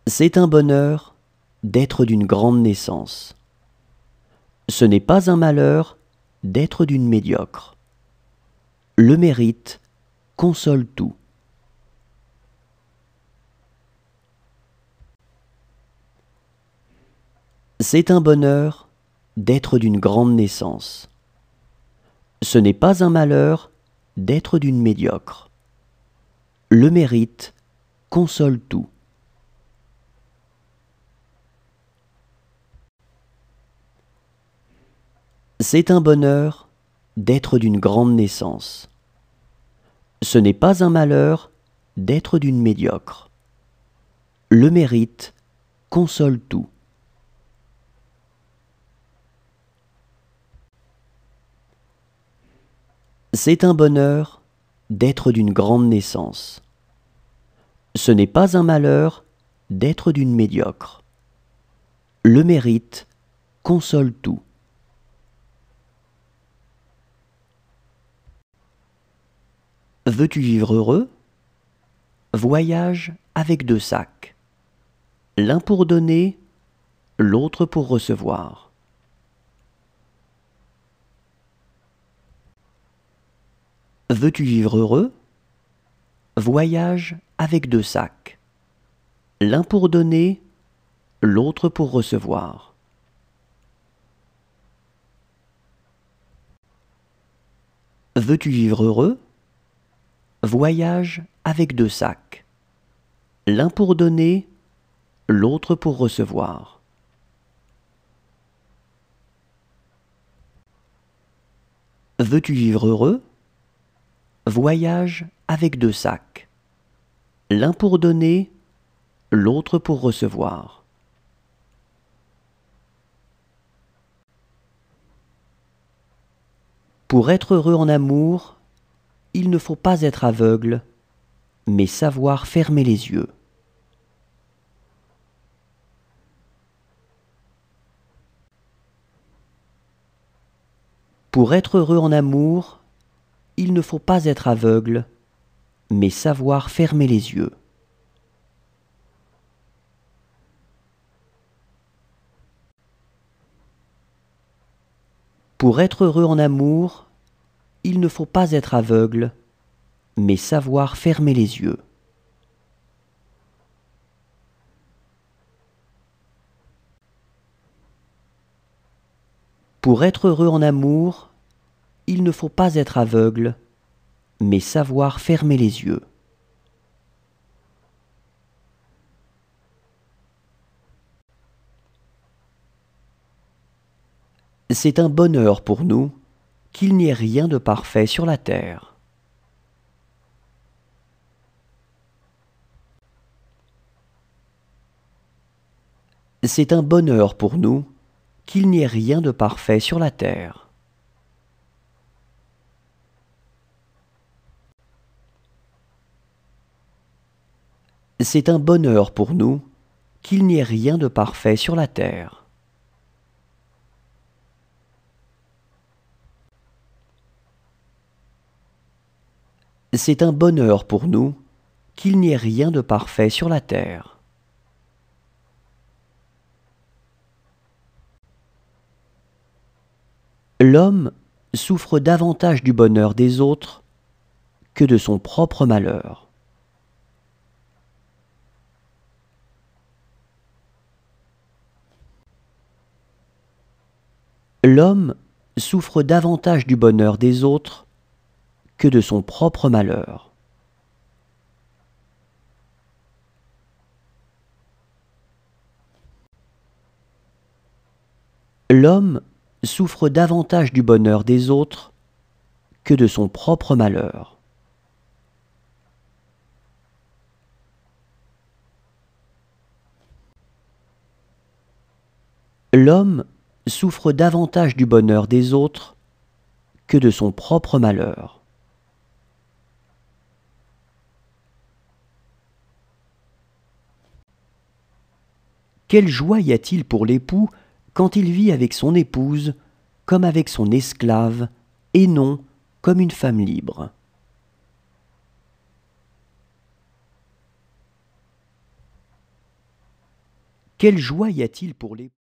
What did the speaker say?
C'est un bonheur d'être d'une grande naissance. Ce n'est pas un malheur d'être d'une médiocre. Le mérite console tout. C'est un bonheur d'être d'une grande naissance. Ce n'est pas un malheur d'être d'une médiocre. Le mérite console tout. C'est un bonheur d'être d'une grande naissance. Ce n'est pas un malheur d'être d'une médiocre. Le mérite console tout. C'est un bonheur d'être d'une grande naissance. Ce n'est pas un malheur d'être d'une médiocre. Le mérite console tout. Veux-tu vivre heureux? Voyage avec 2 sacs. L'un pour donner, l'autre pour recevoir. Veux-tu vivre heureux? Voyage avec 2 sacs. L'un pour donner, l'autre pour recevoir. Veux-tu vivre heureux? Voyage avec 2 sacs. L'un pour donner, l'autre pour recevoir. Veux-tu vivre heureux? Voyage avec 2 sacs. L'un pour donner, l'autre pour recevoir. Pour être heureux en amour, il ne faut pas être aveugle, mais savoir fermer les yeux. Pour être heureux en amour, il ne faut pas être aveugle, mais savoir fermer les yeux. Pour être heureux en amour, il ne faut pas être aveugle, mais savoir fermer les yeux. Pour être heureux en amour, il ne faut pas être aveugle, mais savoir fermer les yeux. C'est un bonheur pour nous qu'il n'y ait rien de parfait sur la terre. C'est un bonheur pour nous qu'il n'y ait rien de parfait sur la terre. C'est un bonheur pour nous qu'il n'y ait rien de parfait sur la terre. C'est un bonheur pour nous qu'il n'y ait rien de parfait sur la terre. L'homme souffre davantage du bonheur des autres que de son propre malheur. L'homme souffre davantage du bonheur des autres que de son propre malheur. L'homme souffre davantage du bonheur des autres que de son propre malheur. L'homme souffre davantage du bonheur des autres que de son propre malheur. Quelle joie y a-t-il pour l'époux quand il vit avec son épouse comme avec son esclave, et non comme une femme libre. Quelle joie y a-t-il pour les